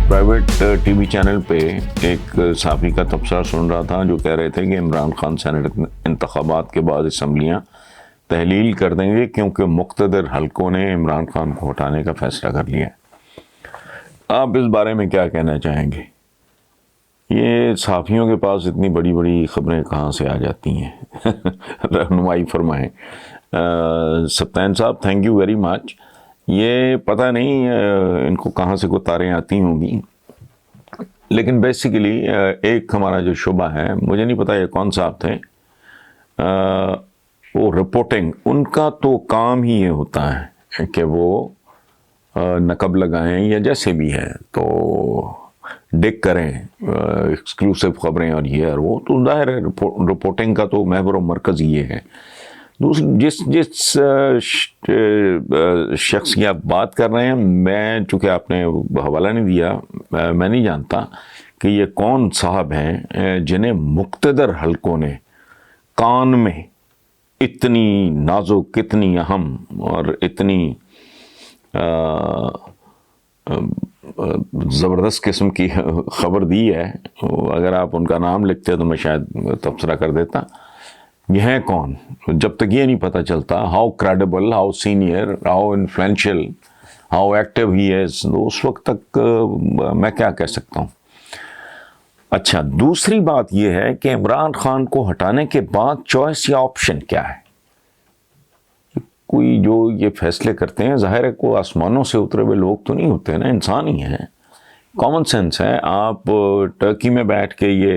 Private T V channel پہ ایک صحافی کا تبصرہ سن رہا تھا جو کہہ رہے تھے کہ عمران خان سینیٹ انتخابات کے بعد اسمبلیاں تحلیل کر دیں گے کیونکہ مقتدر حلقوں نے عمران خان کو ہٹانے کا فیصلہ کر لیا ہے۔ آپ اس بارے میں کیا کہنا چاہیں گے؟ یہ صحافیوں کے پاس اتنی بڑی بڑی خبریں کہاں سے آ جاتی ہیں؟ رہنمائی فرمائیں۔ سبطین صاحب تھینک یو ویری مچ۔ یہ پتہ نہیں ان کو کہاں سے کوئی تاریں آتی ہوں گی، لیکن بیسیکلی ایک ہمارا جو شعبہ ہے، مجھے نہیں پتا یہ کون صاحب تھے، وہ رپورٹنگ، ان کا تو کام ہی یہ ہوتا ہے کہ وہ نقب لگائیں یا جیسے بھی ہے تو ڈگ کریں ایکسکلوسیو خبریں اور یہ اور وہ، تو ظاہر ہے رپورٹنگ کا تو محور و مرکز یہ ہے۔ جس شخص کی آپ بات کر رہے ہیں، میں چونکہ آپ نے حوالہ نہیں دیا، میں نہیں جانتا کہ یہ کون صاحب ہیں جنہیں مقتدر حلقوں نے کان میں اتنی نازک، اتنی اہم اور اتنی زبردست قسم کی خبر دی ہے۔ اگر آپ ان کا نام لکھتے تو میں شاید تبصرہ کر دیتا۔ یہ ہیں کون؟ جب تک یہ نہیں پتہ چلتا how credible, how senior, how influential, how active he is, اس وقت تک میں کیا کہہ سکتا ہوں۔ اچھا، دوسری بات یہ ہے کہ عمران خان کو ہٹانے کے بعد چوائس یا آپشن کیا ہے؟ کوئی جو یہ فیصلے کرتے ہیں، ظاہر ہے کوئی آسمانوں سے اترے ہوئے لوگ تو نہیں ہوتے نا، انسان ہی ہیں، کامن سینس ہے۔ آپ ٹرکی میں بیٹھ کے یہ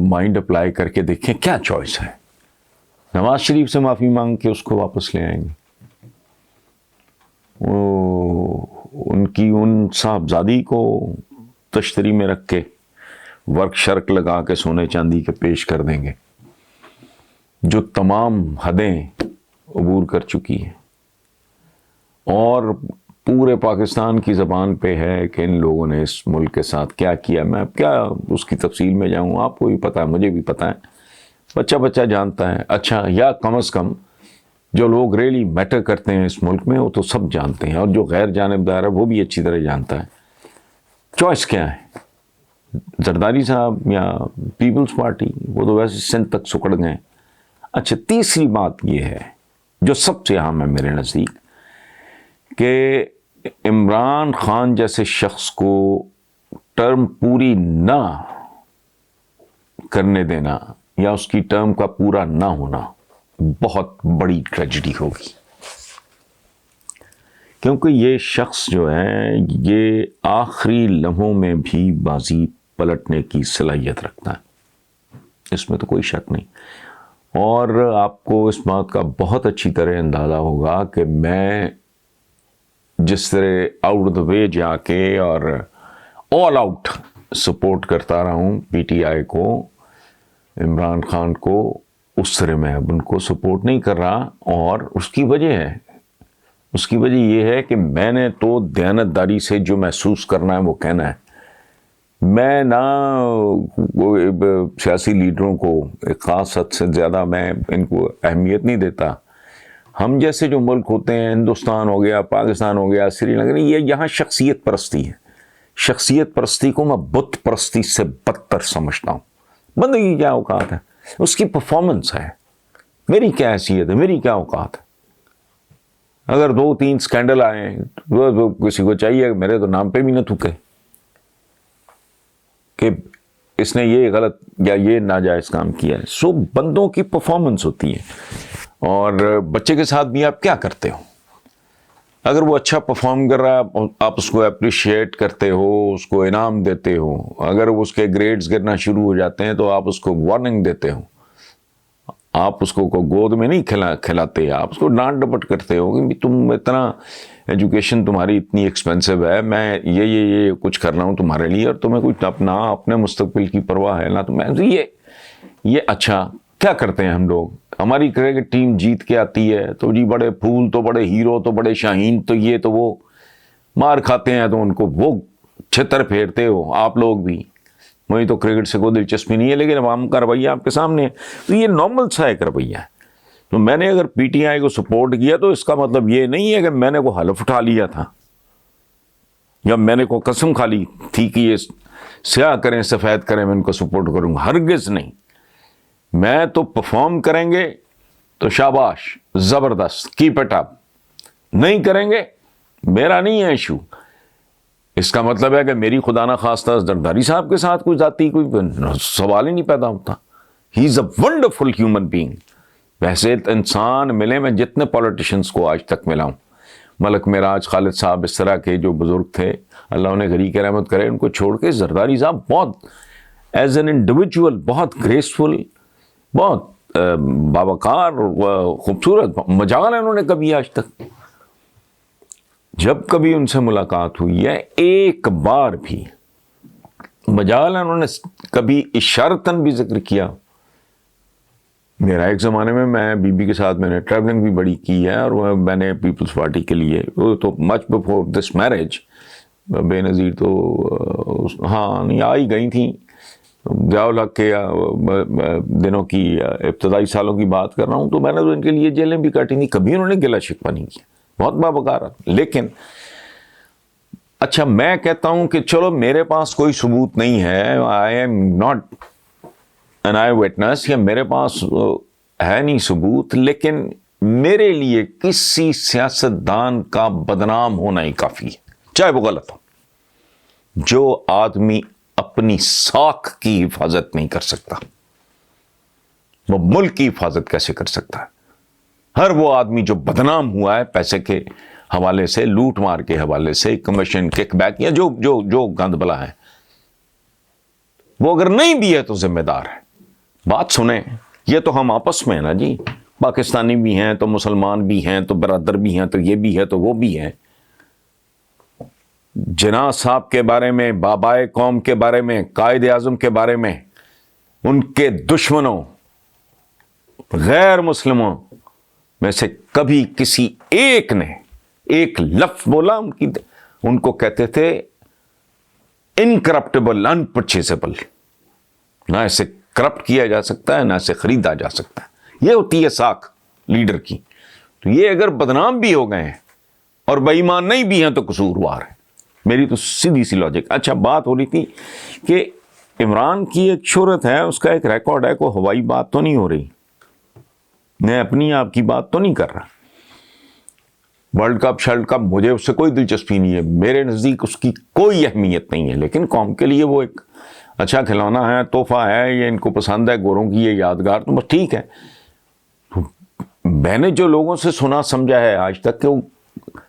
مائنڈ اپلائی کر کے دیکھیں کیا چوائس ہے۔ نواز شریف سے معافی مانگ کے اس کو واپس لے آئیں گے، ان کی ان صاحبزادی کو تشتری میں رکھ کے ورک شرک لگا کے سونے چاندی کے پیش کر دیں گے، جو تمام حدیں عبور کر چکی ہیں، اور پورے پاکستان کی زبان پہ ہے کہ ان لوگوں نے اس ملک کے ساتھ کیا کیا۔ میں اب کیا اس کی تفصیل میں جاؤں، آپ کو بھی پتہ ہے، مجھے بھی پتہ ہے، بچہ جانتا ہے۔ اچھا، یا کم از کم جو لوگ ریلی میٹر کرتے ہیں اس ملک میں وہ تو سب جانتے ہیں، اور جو غیر جانبدار ہے وہ بھی اچھی طرح جانتا ہے۔ چوائس کیا ہے؟ زرداری صاحب یا پیپلز پارٹی؟ وہ تو ویسے سندھ تک سکڑ گئے۔ اچھا، تیسری بات یہ ہے جو سب سے اہم ہے میرے نزدیک، کہ عمران خان جیسے شخص کو ٹرم پوری نہ کرنے دینا یا اس کی ٹرم کا پورا نہ ہونا بہت بڑی ٹریجڈی ہوگی، کیونکہ یہ شخص جو ہے یہ آخری لمحوں میں بھی بازی پلٹنے کی صلاحیت رکھتا ہے، اس میں تو کوئی شک نہیں۔ اور آپ کو اس بات کا بہت اچھی طرح اندازہ ہوگا کہ میں جس طرح آؤٹ دا وے جا کے اور آل آؤٹ سپورٹ کرتا رہا ہوں پی ٹی آئی کو، عمران خان کو، اس طرح میں اب ان کو سپورٹ نہیں کر رہا، اور اس کی وجہ یہ ہے کہ میں نے تو دیانتداری سے جو محسوس کرنا ہے وہ کہنا ہے۔ میں نہ سیاسی لیڈروں کو ایک خاص حد سے زیادہ میں ان کو اہمیت نہیں دیتا۔ ہم جیسے جو ملک ہوتے ہیں، ہندوستان ہو گیا، پاکستان ہو گیا، سری لنکا، یہ یہاں شخصیت پرستی ہے۔ شخصیت پرستی کو میں بت پرستی سے بدتر سمجھتا ہوں۔ بندے کی کیا اوقات ہے، اس کی پرفارمنس ہے، میری کیا حیثیت ہے، میری کیا اوقات ہے۔ اگر 2-3 سکینڈل آئیں تو کسی کو چاہیے کہ میرے تو نام پہ بھی نہ تھوکے کہ اس نے یہ غلط یا یہ ناجائز کام کیا ہے۔ سو بندوں کی پرفارمنس ہوتی ہے، اور بچے کے ساتھ بھی آپ کیا کرتے ہو؟ اگر وہ اچھا پرفارم کر رہا ہے آپ اس کو اپریشیٹ کرتے ہو، اس کو انعام دیتے ہو۔ اگر اس کے گریڈز گرنا شروع ہو جاتے ہیں تو آپ اس کو وارننگ دیتے ہو، آپ اس کو گود میں نہیں کھلاتے، آپ اس کو ڈانٹ ڈپٹ کرتے ہو کہ تم اتنا ایجوکیشن تمہاری اتنی ایکسپینسو ہے، میں یہ کچھ کر رہا ہوں تمہارے لیے، اور تمہیں کچھ اپنے مستقبل کی پرواہ ہے نا، تو میں یہ اچھا کیا کرتے ہیں ہم لوگ؟ ہماری کرکٹ ٹیم جیت کے آتی ہے تو جی بڑے پھول، تو بڑے ہیرو، تو بڑے شاہین، تو یہ تو وہ، مار کھاتے ہیں تو ان کو وہ چھتر پھیرتے ہو آپ لوگ بھی۔ مجھے تو کرکٹ سے کوئی دلچسپی نہیں ہے، لیکن عوام کا رویہ آپ کے سامنے ہے، تو یہ نارمل سا ایک رویہ ہے۔ تو میں نے اگر پی ٹی آئی کو سپورٹ کیا تو اس کا مطلب یہ نہیں ہے کہ میں نے وہ حلف اٹھا لیا تھا یا میں نے کو قسم کھا لی تھی کہ یہ سیاہ کریں سفید کریں میں ان کو سپورٹ کروں گا، ہرگز نہیں. میں تو پرفارم کریں گے تو شاباش، زبردست، کیپ اٹ اپ. نہیں کریں گے میرا نہیں ہے ایشو. اس کا مطلب ہے کہ میری خدا نہ خواستہ زرداری صاحب کے ساتھ کوئی ذاتی کوئی سوال ہی نہیں پیدا ہوتا. ہی از اے ونڈرفل ہیومن بینگ. ویسے انسان ملے، میں جتنے پولیٹیشینس کو آج تک ملا ہوں، ملک معراج، خالد صاحب، اس طرح کے جو بزرگ تھے، اللہ انہیں غریق رحمت کرے، ان کو چھوڑ کے زرداری صاحب بہت ایز این انڈیویجول بہت گریسفل، بہت باوقار، خوبصورت مجال ہے انہوں نے کبھی آج تک. جب کبھی ان سے ملاقات ہوئی ہے ایک بار بھی مجال ہے انہوں نے کبھی اشارتاً بھی ذکر کیا. میرا ایک زمانے میں بی بی کے ساتھ میں نے ٹریولنگ بھی بڑی کی ہے، اور میں نے پیپلز پارٹی کے لیے، وہ تو مچ بفور دس میرج، بے نظیر تو ہاں نہیں آ ہی گئی تھیں. ضیاء الحق کے دنوں کی ابتدائی سالوں کی بات کر رہا ہوں، تو میں نے تو ان کے لیے جیلیں بھی کاٹی تھیں، کبھی انہوں نے گلا شکوہ نہیں کیا، بہت باوقار. لیکن اچھا میں کہتا ہوں کہ چلو میرے پاس کوئی ثبوت نہیں ہے، I am not an I witness, یا میرے پاس ہے نہیں ثبوت، لیکن میرے لیے کسی سیاستدان کا بدنام ہونا ہی کافی ہے، چاہے وہ غلط ہو. جو آدمی اپنی ساکھ کی حفاظت نہیں کر سکتا وہ ملک کی حفاظت کیسے کر سکتا ہے؟ ہر وہ آدمی جو بدنام ہوا ہے پیسے کے حوالے سے، لوٹ مار کے حوالے سے، کمیشن، کک بیک، یا جو گند بلا ہے، وہ اگر نہیں بھی ہے تو ذمہ دار ہے. بات سنیں، یہ تو ہم آپس میں ہیں نا جی، پاکستانی بھی ہیں تو مسلمان بھی ہیں تو برادر بھی ہیں تو یہ بھی ہے تو وہ بھی ہے. جناح صاحب کے بارے میں، بابائے قوم کے بارے میں، قائد اعظم کے بارے میں، ان کے دشمنوں غیر مسلموں میں سے کبھی کسی ایک نے ایک لفظ بولا؟ ان کو کہتے تھے انکرپٹیبل، انپرچیزیبل، نہ اسے کرپٹ کیا جا سکتا ہے نہ اسے خریدا جا سکتا ہے. یہ ہوتی ہے ساکھ لیڈر کی. تو یہ اگر بدنام بھی ہو گئے ہیں اور بے ایمان نہیں بھی ہیں تو قصوروار ہے. میری تو سیدھی سی لاجک. اچھا بات ہو رہی تھی کہ عمران کی ایک شہرت ہے، اس کا ایک ریکارڈ ہے، کوئی ہوائی بات تو نہیں ہو رہی، میں اپنی آپ کی بات تو نہیں کر رہا. ورلڈ کپ شرلڈ کپ مجھے اس سے کوئی دلچسپی نہیں ہے، میرے نزدیک اس کی کوئی اہمیت نہیں ہے، لیکن قوم کے لیے وہ ایک اچھا کھلونا ہے، تحفہ ہے، یہ ان کو پسند ہے، گوروں کی یہ یادگار، تو بس ٹھیک ہے. میں نے جو لوگوں سے سنا سمجھا ہے آج تک کہ وہ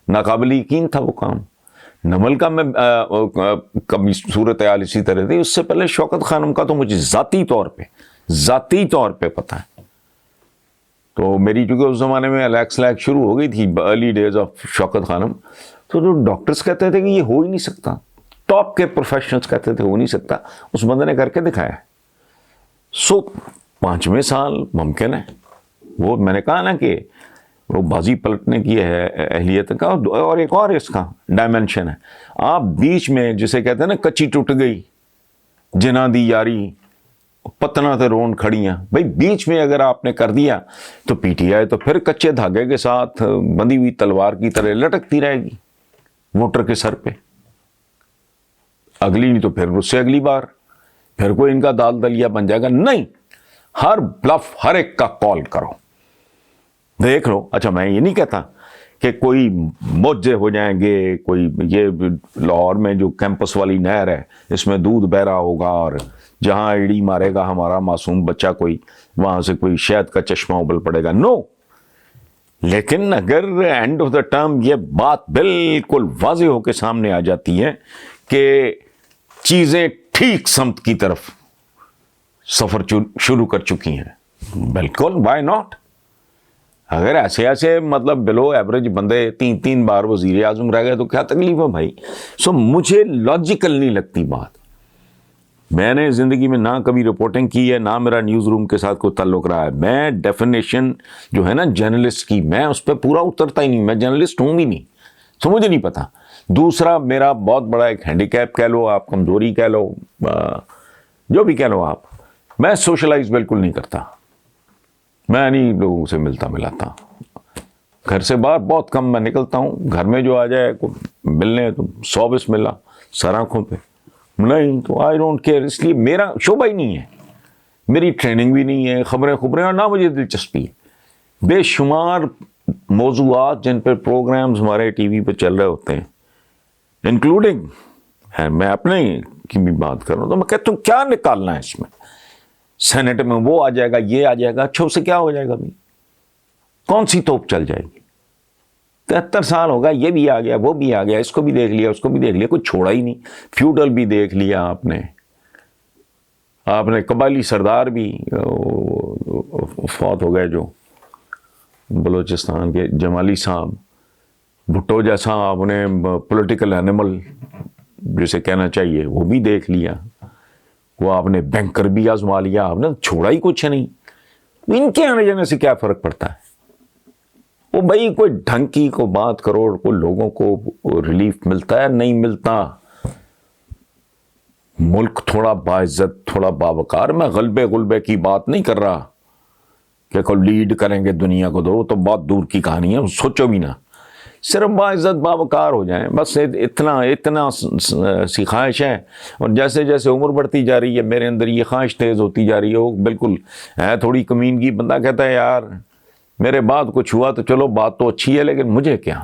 ناقابل یقین تھا وہ کام. نمل کا میں کبھی صورتحال اسی طرح تھی. اس سے پہلے شوکت خانم کا تو مجھے ذاتی طور پہ پتہ ہے. تو میری چونکہ اس زمانے میں الیکس لیک شروع ہو گئی تھی، ارلی ڈیز آف شوکت خانم، تو جو ڈاکٹرز کہتے تھے کہ یہ ہو ہی نہیں سکتا، ٹاپ کے پروفیشنلز کہتے تھے ہو نہیں سکتا، اس بندے نے کر کے دکھایا. 5ویں سال ممکن ہے. وہ میں نے کہا نا کہ وہ بازی پلٹنے کی ہے اہلیت کا. اور ایک اور اس کا ڈائمنشن ہے، آپ بیچ میں جسے کہتے ہیں نا کچی ٹوٹ گئی جنا دی یاری پتنا تے رون کھڑیاں، بھائی بیچ میں اگر آپ نے کر دیا تو پی ٹی آئی تو پھر کچے دھاگے کے ساتھ بندھی ہوئی تلوار کی طرح لٹکتی رہے گی ووٹر کے سر پہ. اگلی نہیں تو پھر اس سے اگلی بار پھر کوئی ان کا دال دلیا بن جائے گا. نہیں، ہر بلف ہر ایک کا کال کرو، دیکھ لو. اچھا میں یہ نہیں کہتا کہ کوئی موجے ہو جائیں گے، کوئی یہ لاہور میں جو کیمپس والی نہر ہے اس میں دودھ بہ رہا ہوگا اور جہاں ایڑی مارے گا ہمارا معصوم بچہ کوئی وہاں سے کوئی شہد کا چشمہ ابل پڑے گا. نو. لیکن اگر اینڈ آف دا ٹرم یہ بات بالکل واضح ہو کے سامنے آ جاتی ہے کہ چیزیں ٹھیک سمت کی طرف سفر شروع کر چکی ہیں، بالکل وائی ناٹ. اگر ایسے مطلب بلو ایوریج بندے 3 بار وزیر اعظم رہ گئے تو کیا تکلیف ہے بھائی؟ مجھے لاجیکل نہیں لگتی بات. میں نے زندگی میں نہ کبھی رپورٹنگ کی ہے، نہ میرا نیوز روم کے ساتھ کوئی تعلق رہا ہے. میں ڈیفینیشن جو ہے نا جرنلسٹ کی، میں اس پہ پورا اترتا ہی نہیں. میں جرنلسٹ ہوں بھی نہیں، تو مجھے نہیں پتا. دوسرا میرا بہت بڑا ایک ہینڈی کیپ کہہ لو آپ، کمزوری کہہ لو، جو بھی کہہ لو آپ، میں سوشلائز بالکل نہیں کرتا. میں نہیں لوگوں سے ملتا ملاتا. گھر سے باہر بہت کم میں نکلتا ہوں. گھر میں جو آ جائے ملنے تو 100 بسم اللہ سر آنکھوں پہ, نہیں تو آئی ڈونٹ کیئر. اس لیے میرا شعبہ ہی نہیں ہے, میری ٹریننگ بھی نہیں ہے, خبریں اور نہ مجھے دلچسپی ہے. بے شمار موضوعات جن پہ پروگرامز ہمارے ٹی وی پہ چل رہے ہوتے ہیں, انکلوڈنگ میں اپنے کی بھی بات کر رہا ہوں, تو میں کہتا ہوں کیا نکالنا ہے اس میں. سینٹ میں وہ آ جائے گا, یہ آ جائے گا, اچھا اس سے کیا ہو جائے گا بھائی, کون سی توپ چل جائے گی. 73 سال ہوگا, یہ بھی آ گیا, وہ بھی آ گیا, اس کو بھی دیکھ لیا, اس کو بھی دیکھ لیا, کوئی چھوڑا ہی نہیں. فیوڈل بھی دیکھ لیا آپ نے قبائلی سردار بھی فوت ہو گئے جو بلوچستان کے جمالی صاحب, بھٹو جیسا آپ نے پولیٹیکل اینیمل جسے کہنا چاہیے وہ بھی دیکھ لیا, وہ آپ نے بینکر بھی آزما لیا, آپ نے چھوڑا ہی کچھ نہیں. ان کے آنے جانے سے کیا فرق پڑتا ہے. وہ بھائی کوئی ڈھنگ کی کو بات کرو, کوئی لوگوں کو ریلیف ملتا ہے نہیں ملتا. ملک تھوڑا باعزت, تھوڑا باوقار. میں غلبے کی بات نہیں کر رہا کہ کوئی لیڈ کریں گے دنیا کو, دو تو بہت دور کی کہانی ہے, سوچو بھی نہ. صرف باعزت باوقار ہو جائیں بس, اتنا سی خواہش ہے. اور جیسے جیسے عمر بڑھتی جا رہی ہے میرے اندر یہ خواہش تیز ہوتی جا رہی ہے. وہ بالکل ہے تھوڑی کمینگی, بندہ کہتا ہے یار میرے بعد کچھ ہوا تو چلو بات تو اچھی ہے, لیکن مجھے کیا,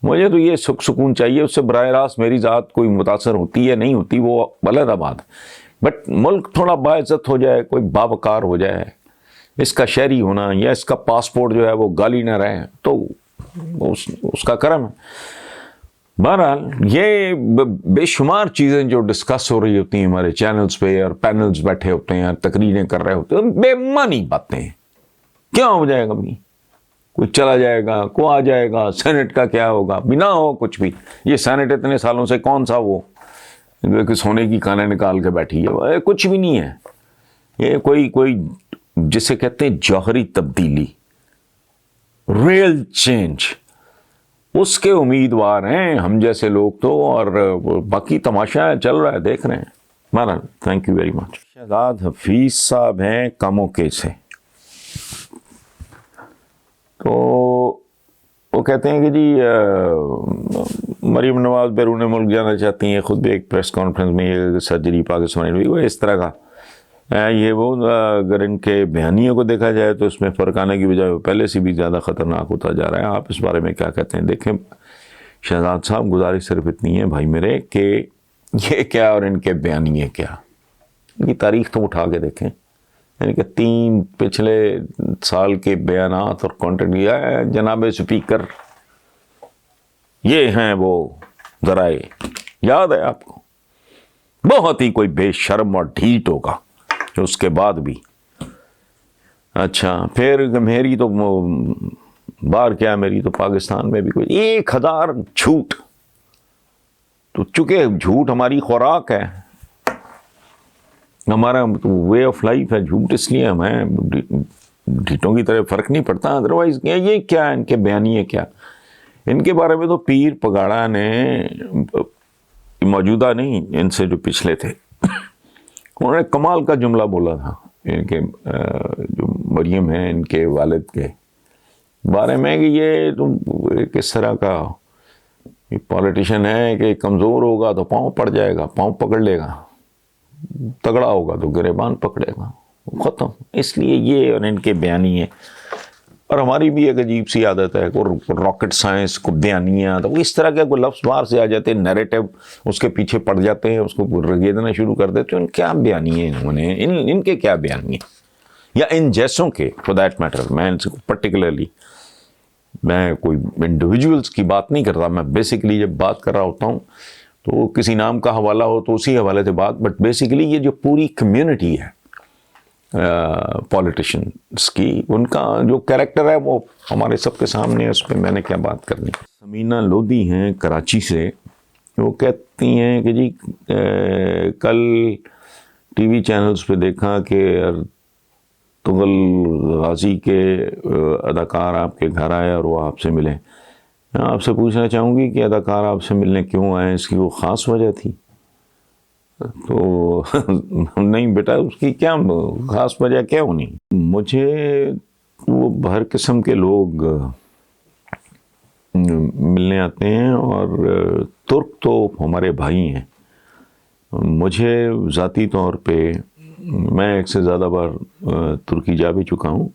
مجھے تو یہ سکون چاہیے. اس سے براہ راست میری ذات کوئی متاثر ہوتی ہے نہیں ہوتی وہ علیحدہ بات, بٹ ملک تھوڑا باعزت ہو جائے, کوئی باوقار ہو جائے, اس کا شہری ہونا یا اس کا پاسپورٹ جو ہے وہ گالی نہ رہے, تو اس کا کرم ہے. بہرحال یہ بے شمار چیزیں جو ڈسکس ہو رہی ہوتی ہیں ہمارے چینلز پہ, اور پینلز بیٹھے ہوتے ہیں, تقریریں کر رہے ہوتے ہیں, بے معنی باتیں. کیا ہو جائے گا بھی, کوئی چلا جائے گا, کوئی آ جائے گا, سینٹ کا کیا ہوگا, بنا ہو کچھ بھی. یہ سینٹ اتنے سالوں سے کون سا وہ سونے کی کانیں نکال کے بیٹھی ہے, کچھ بھی نہیں ہے. یہ کوئی جسے کہتے ہیں جوہری تبدیلی, ریئل چینج, اس کے امیدوار ہیں ہم جیسے لوگ تو. اور باقی تماشا چل رہا ہے, دیکھ رہے ہیں. Maharaj thank you very much. Shahzad Hafeez sahab ہیں کموکے سے, تو وہ کہتے ہیں کہ جی مریم نواز بیرون ملک جانا چاہتی ہیں. خود بھی ایک پریس کانفرنس میں یہ سرجری پاکستان ہوئی, وہ اس طرح کا یہ وہ. اگر ان کے بیانیوں کو دیکھا جائے تو اس میں فرق آنے کی بجائے وہ پہلے سے بھی زیادہ خطرناک ہوتا جا رہا ہے. آپ اس بارے میں کیا کہتے ہیں؟ دیکھیں شہزاد صاحب, گزارش صرف اتنی ہے بھائی میرے کہ یہ کیا اور ان کے بیانیے کیا, ان کی تاریخ تم اٹھا کے دیکھیں. یعنی کہ 3 پچھلے سال کے بیانات اور کانٹینٹ کیا ہے جناب اسپیکر, یہ ہیں وہ ذرائع, یاد ہے آپ کو؟ بہت ہی کوئی بے شرم اور ڈھیٹ ہوگا اس کے بعد بھی. اچھا پھر میری تو بار کیا, میری تو پاکستان میں بھی کوئی 1000 جھوٹ, تو چونکہ جھوٹ ہماری خوراک ہے, ہمارا وے آف لائف ہے جھوٹ, اس لیے ہمیں ڈھیٹوں کی طرح فرق نہیں پڑتا. ادروائز یہ کیا ان کے بیانیے کیا, ان کے بارے میں تو پیر پگاڑا نے, موجودہ نہیں ان سے جو پچھلے تھے, انہوں نے کمال کا جملہ بولا تھا ان کے جو مریم ہیں ان کے والد کے بارے میں, کہ یہ تم کس طرح کا پولیٹیشین ہے کہ کمزور ہوگا تو پاؤں پڑ جائے گا, پاؤں پکڑ لے گا, تگڑا ہوگا تو گریبان پکڑے گا, ختم. اس لیے یہ اور ان کے بیانی ہے. اور ہماری بھی ایک عجیب سی عادت ہے, راکٹ سائنس کو بیانیاں, تو اس طرح کے کوئی لفظ باہر سے آ جاتے ہیں, نیریٹو اس کے پیچھے پڑ جاتے ہیں, اس کو رگیدنا شروع کر دیتے ہیں. ان کیا بیانی ہے انہوں نے, ان کے کیا بیانی ہے, یا ان جیسوں کے فور دیٹ میٹر. میں ان سے پرٹیکولرلی میں کوئی انڈیویجولس کی بات نہیں کرتا, میں بیسیکلی جب بات کر رہا ہوتا ہوں تو کسی نام کا حوالہ ہو تو اسی حوالے سے بات, بٹ بیسیکلی یہ جو پوری کمیونٹی ہے پولیٹیشینس کی, ان کا جو کریکٹر ہے وہ ہمارے سب کے سامنے ہے, اس پہ میں نے کیا بات کرنی. سمینہ لودھی ہیں کراچی سے, وہ کہتی ہیں کہ جی کل ٹی وی چینلز پہ دیکھا کہ ارطغرل غازی کے اداکار آپ کے گھر آئے اور وہ آپ سے ملے. میں آپ سے پوچھنا چاہوں گی کہ اداکار آپ سے ملنے کیوں آئے, اس کی وہ خاص وجہ تھی؟ تو نہیں بیٹا, اس کی کیا خاص وجہ کیا ہونی. مجھے وہ ہر قسم کے لوگ ملنے آتے ہیں، اور ترک تو ہمارے بھائی ہیں. مجھے ذاتی طور پہ، میں ایک سے زیادہ بار ترکی جا بھی چکا ہوں.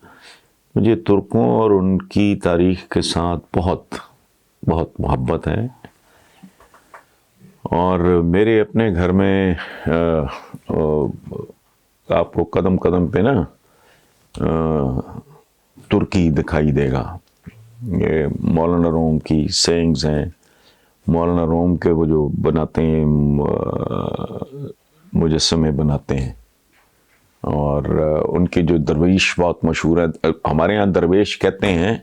مجھے ترکوں اور ان کی تاریخ کے ساتھ بہت بہت محبت ہے. اور میرے اپنے گھر میں آپ کو قدم قدم پہ نا ترکی دکھائی دے گا. یہ مولانا روم کی سینگز ہیں. مولانا روم کے وہ جو بناتے ہیں، مجسمے بناتے ہیں، اور ان کے جو درویش بہت مشہور ہے. ہمارے ہاں درویش کہتے ہیں،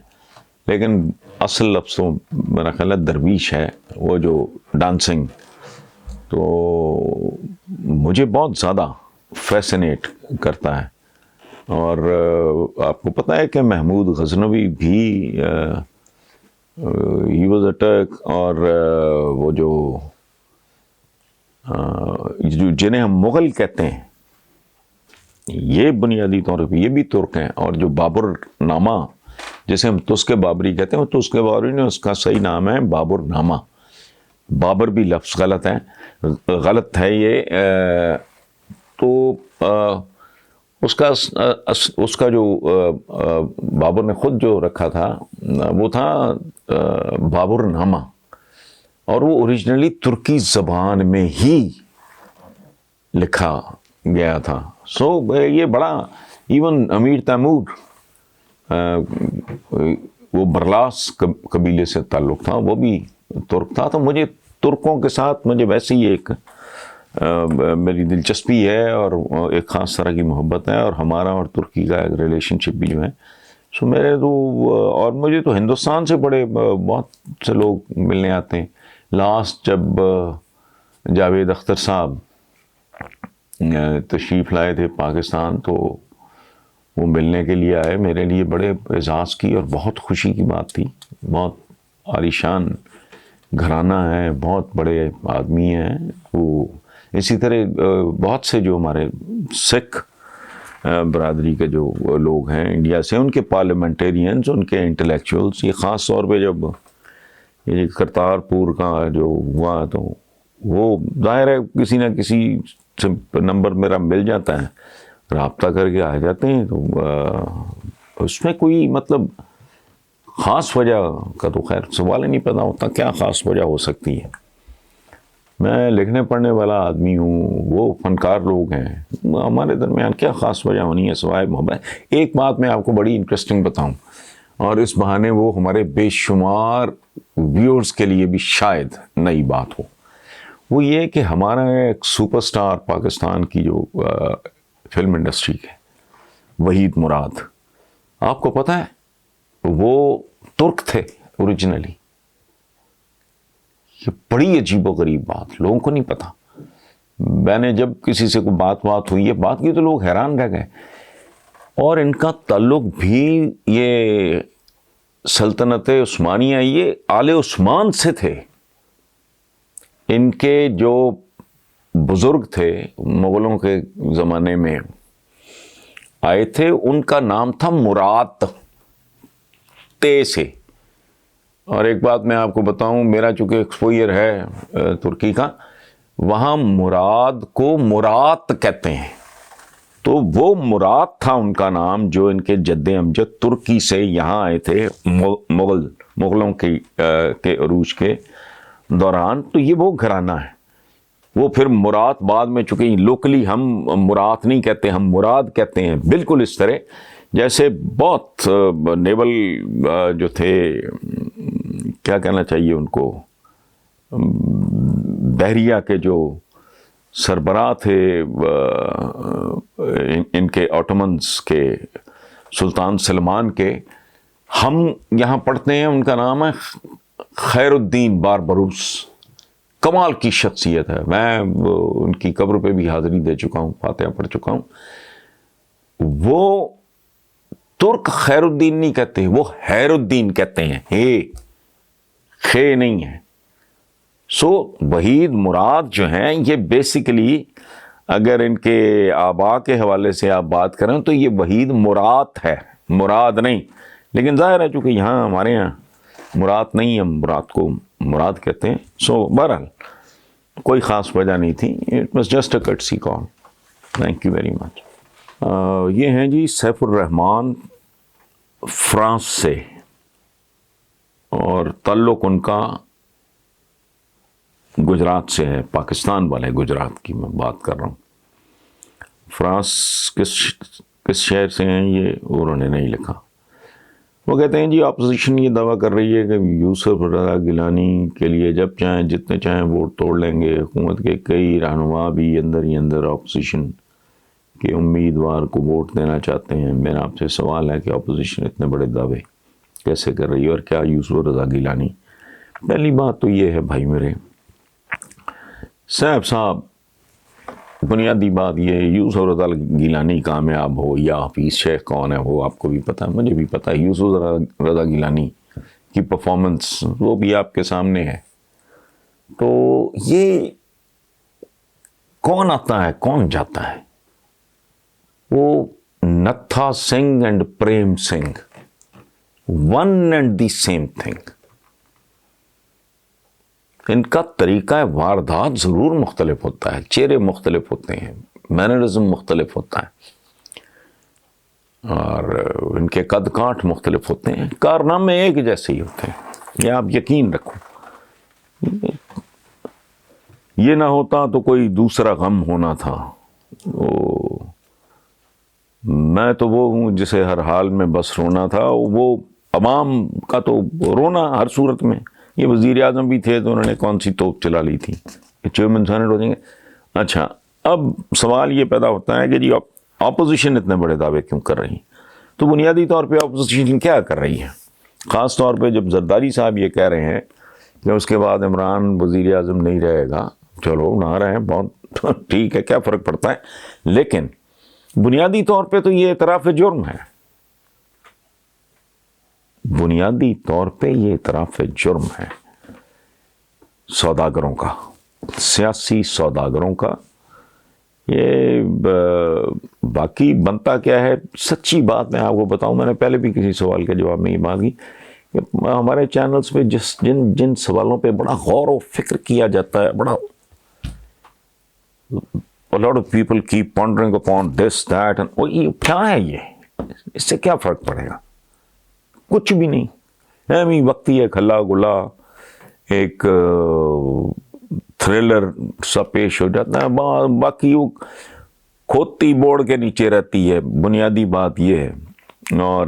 لیکن اصل لفظ میرا خیال ہے درویش ہے، وہ جو ڈانسنگ. تو مجھے بہت زیادہ فیسنیٹ کرتا ہے. اور آپ کو پتہ ہے کہ محمود غزنوی بھی ہی واز اے ٹرک. اور وہ جو جنہیں ہم مغل کہتے ہیں، یہ بنیادی طور پہ یہ بھی ترک ہیں. اور جو بابر نامہ جسے ہم تسک بابری کہتے ہیں، وہ تسک بابری نے، اس کا صحیح نام ہے بابر نامہ. بابر بھی لفظ غلط ہے یہ. تو اس کا جو بابر نے خود جو رکھا تھا وہ تھا بابر نامہ، اور وہ اوریجنلی ترکی زبان میں ہی لکھا گیا تھا. سو یہ بڑا، ایون امیر تیمور، وہ برلاس قبیلے سے تعلق تھا، وہ بھی ترک تھا. تو مجھے ترکوں کے ساتھ مجھے ویسے ہی ایک میری دلچسپی ہے، اور ایک خاص طرح کی محبت ہے، اور ہمارا اور ترکی کا ایک ریلیشن شپ بھی جو ہے. سو میرے تو، اور مجھے تو ہندوستان سے بہت سے لوگ ملنے آتے ہیں. لاسٹ جب جاوید اختر صاحب تشریف لائے تھے پاکستان، تو وہ ملنے کے لیے آئے. میرے لیے بڑے اعزاز کی اور بہت خوشی کی بات تھی. بہت عالیشان گھرانہ ہے، بہت بڑے آدمی ہیں وہ. اسی طرح بہت سے جو ہمارے سکھ برادری کے جو لوگ ہیں انڈیا سے، ان کے پارلیمنٹیرینز، ان کے انٹلیکچوئلس، یہ خاص طور پہ جب یہ کرتارپور کا جو ہوا، تو وہ ظاہر ہے کسی نہ کسی سے نمبر میرا مل جاتا ہے، رابطہ کر کے آ جاتے ہیں. تو اس میں کوئی مطلب خاص وجہ کا تو خیر سوال ہی نہیں پیدا ہوتا. کیا خاص وجہ ہو سکتی ہے؟ میں لکھنے پڑھنے والا آدمی ہوں، وہ فنکار لوگ ہیں، ہمارے درمیان کیا خاص وجہ ہونی ہے سوائے محبت. ایک بات میں آپ کو بڑی انٹرسٹنگ بتاؤں، اور اس بہانے وہ ہمارے بے شمار ویورز کے لیے بھی شاید نئی بات ہو. وہ یہ کہ ہمارا ایک سپر سٹار پاکستان کی جو فلم انڈسٹری کے وحید مراد، آپ کو پتہ ہے وہ ترک تھے اوریجنلی. یہ بڑی عجیب و غریب بات، لوگوں کو نہیں پتا. میں نے جب کسی سے کوئی بات ہوئی ہے بات کی، تو لوگ حیران رہ گئے. اور ان کا تعلق بھی یہ سلطنت عثمانیہ، یہ آل عثمان سے تھے. ان کے جو بزرگ تھے مغلوں کے زمانے میں آئے تھے، ان کا نام تھا مراد، تے سے. اور ایک بات میں آپ کو بتاؤں، میرا چونکہ ایکسپوئر ہے ترکی کا، وہاں مراد کو مراد کہتے ہیں. تو وہ مراد تھا ان کا نام، جو ان کے جد امجد ترکی سے یہاں آئے تھے مغلوں کے عروج کے دوران. تو یہ وہ گھرانہ ہے. وہ پھر مراد بعد میں، چونکہ لوکلی ہم مراد نہیں کہتے، ہم مراد کہتے ہیں. بالکل اس طرح جیسے بہت نیول جو تھے، کیا کہنا چاہیے ان کو، بحریہ کے جو سربراہ تھے ان کے آٹومنز کے، سلطان سلمان کے، ہم یہاں پڑھتے ہیں ان کا نام ہے خیر الدین باربروس. کمال کی شخصیت ہے. میں ان کی قبر پہ بھی حاضری دے چکا ہوں، فاتحہ پڑھ چکا ہوں. وہ ترک خیر الدین نہیں کہتے، وہ خیر الدین کہتے ہیں، خے نہیں ہے. سو وحید مراد جو ہیں، یہ بیسیکلی اگر ان کے آبا کے حوالے سے آپ بات کریں تو یہ وحید مراد ہے، مراد نہیں. لیکن ظاہر ہے چونکہ یہاں ہمارے یہاں مراد نہیں، ہم مراد کو مراد کہتے ہیں. سو بہرحال کوئی خاص وجہ نہیں تھی. It was just a courtesy call. Thank you very much. یہ ہیں جی سیف الرحمان فرانس سے، اور تعلق ان کا گجرات سے ہے. پاکستان والے گجرات کی میں بات کر رہا ہوں. فرانس کس شہر سے ہیں یہ انہوں نے نہیں لکھا. وہ کہتے ہیں جی اپوزیشن یہ دعویٰ کر رہی ہے کہ یوسف رضا گیلانی کے لیے جب چاہیں جتنے چاہیں ووٹ توڑ لیں گے. حکومت کے کئی رہنما بھی اندر ہی اندر اپوزیشن کے امیدوار کو ووٹ دینا چاہتے ہیں. میرا آپ سے سوال ہے کہ اپوزیشن اتنے بڑے دعوے کیسے کر رہی ہے، اور کیا یوسف رضا گیلانی؟ پہلی بات تو یہ ہے بھائی میرے صاحب، بنیادی بات یہ ہے یوسف رضا گیلانی کامیاب ہو یا حفیظ شیخ کون ہے وہ آپ کو بھی پتہ ہے، مجھے بھی پتہ ہے. یوسف رضا گیلانی کی پرفارمنس وہ بھی آپ کے سامنے ہے. تو یہ کون آتا ہے کون جاتا ہے؟ وہ Natha Singh and Prem Singh, one and the same thing. ان کا طریقہ واردات ضرور مختلف ہوتا ہے، چہرے مختلف ہوتے ہیں، مینرزم مختلف ہوتا ہے، اور ان کے قد کانٹ مختلف ہوتے ہیں، کارنامے ایک جیسے ہی ہوتے ہیں. یہ آپ یقین رکھو. یہ نہ ہوتا تو کوئی دوسرا غم ہونا تھا. میں تو وہ ہوں جسے ہر حال میں بس رونا تھا. وہ عوام کا تو رونا ہر صورت میں. یہ وزیر اعظم بھی تھے تو انہوں نے کون سی توپ چلا لی تھی کہ چیئرمین سینٹ ہو جائیں گے. اچھا، اب سوال یہ پیدا ہوتا ہے کہ جی اپوزیشن اتنے بڑے دعوے کیوں کر رہی ہے؟ تو بنیادی طور پہ اپوزیشن کیا کر رہی ہے؟ خاص طور پہ جب زرداری صاحب یہ کہہ رہے ہیں کہ اس کے بعد عمران وزیر اعظم نہیں رہے گا. چلو نہ رہے، بہت ٹھیک ہے، کیا فرق پڑتا ہے. لیکن بنیادی طور پہ تو یہ اعتراف جرم ہے. بنیادی طور پہ یہ اعتراف جرم ہے سوداگروں کا، سیاسی سوداگروں کا. یہ باقی بنتا کیا ہے؟ سچی بات میں آپ کو بتاؤں، میں نے پہلے بھی کسی سوال کے جواب میں یہ بات کی کہ ہمارے چینلز پہ جن سوالوں پہ بڑا غور و فکر کیا جاتا ہے، بڑا a lot of people keep pondering upon this, that, and یہ کیا ہے؟ یہ اس سے کیا فرق پڑے گا؟ کچھ بھی نہیں. ایمی وقتی ہے کھلا گلا ایک تھرلر سا پیش ہو جاتا ہے. باقی وہ کھوتی بورڈ کے نیچے رہتی ہے. بنیادی بات یہ ہے. اور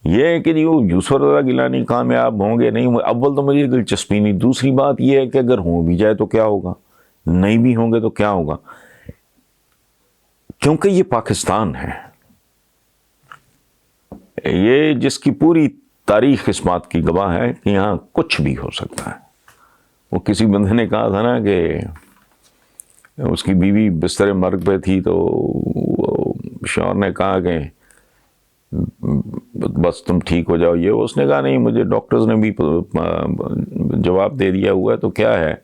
یہ ہے کہ وہ یوسف رضا گیلانی کامیاب ہوں گے نہیں ہوں گے، اول تو مجھے دلچسپی نہیں. دوسری بات یہ ہے کہ اگر ہوں بھی جائے تو کیا ہوگا، نہیں بھی ہوں گے تو کیا ہوگا. کیونکہ یہ پاکستان ہے. یہ جس کی پوری تاریخ اس بات کی گواہ ہے کہ یہاں کچھ بھی ہو سکتا ہے. وہ کسی بندے نے کہا تھا نا کہ اس کی بیوی بستر مرگ پہ تھی تو شوہر نے کہا کہ بس تم ٹھیک ہو جاؤ. یہ اس نے کہا نہیں، مجھے ڈاکٹرز نے بھی جواب دے دیا ہوا ہے تو کیا ہے.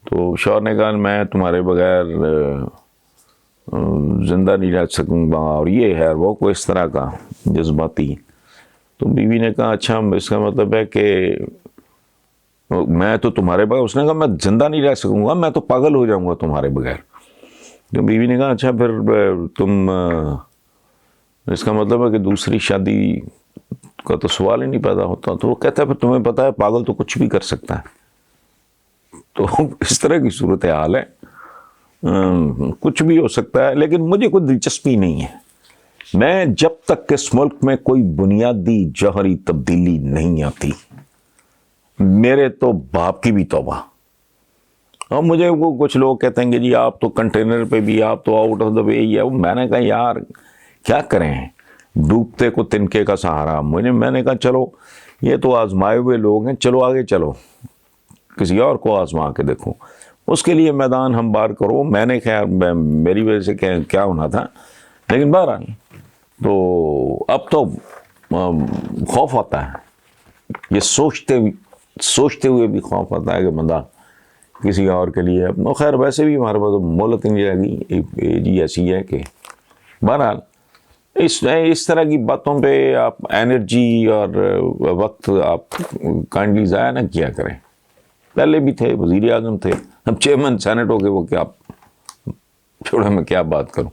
تو شوہر نے کہا میں تمہارے بغیر زندہ نہیں رہ سکوں گا، اور یہ ہے وہ کوئی اس طرح کا جذباتی. تو بیوی نے کہا اچھا اس کا مطلب ہے کہ میں تو تمہارے بغیر، اس نے کہا میں زندہ نہیں رہ سکوں گا، میں تو پاگل ہو جاؤں گا تمہارے بغیر. تو بیوی نے کہا اچھا پھر تم، اس کا مطلب ہے کہ دوسری شادی کا تو سوال ہی نہیں پیدا ہوتا. تو وہ کہتا ہے پھر تمہیں پتہ ہے پاگل تو کچھ بھی کر سکتا ہے. تو اس طرح کی صورتحال ہے، کچھ بھی ہو سکتا ہے. لیکن مجھے کوئی دلچسپی نہیں ہے. میں جب تک اس ملک میں کوئی بنیادی جوہری تبدیلی نہیں آتی، میرے تو باپ کی بھی توبہ. اور مجھے وہ کچھ لوگ کہتے ہیں کہ جی آپ تو کنٹینر پہ بھی، آپ تو آؤٹ آف دا وے ہی ہے. میں نے کہا یار کیا کریں، ڈوبتے کو تنکے کا سہارا. میں نے کہا چلو یہ تو آزمائے ہوئے لوگ ہیں، چلو آگے چلو، کسی اور کو آزما کے دیکھو. اس کے لیے میدان ہموار کرو. میں نے خیر میری وجہ سے کیا ہونا تھا. لیکن بہرحال تو اب تو خوف آتا ہے. یہ سوچتے ہوئے بھی خوف آتا ہے کہ بندہ کسی اور کے لیے. خیر ویسے بھی ہمارے پاس مہلت نہیں رہے گی، ایج ہی ایسی ہے کہ بہرحال اس طرح کی باتوں پہ آپ انرجی اور وقت آپ کائنڈلی ضائع نہ کیا کریں. پہلے بھی تھے، وزیر اعظم تھے، اب چیئرمین سینٹ ہو گئے، وہ کیا چھوڑے میں کیا بات کروں.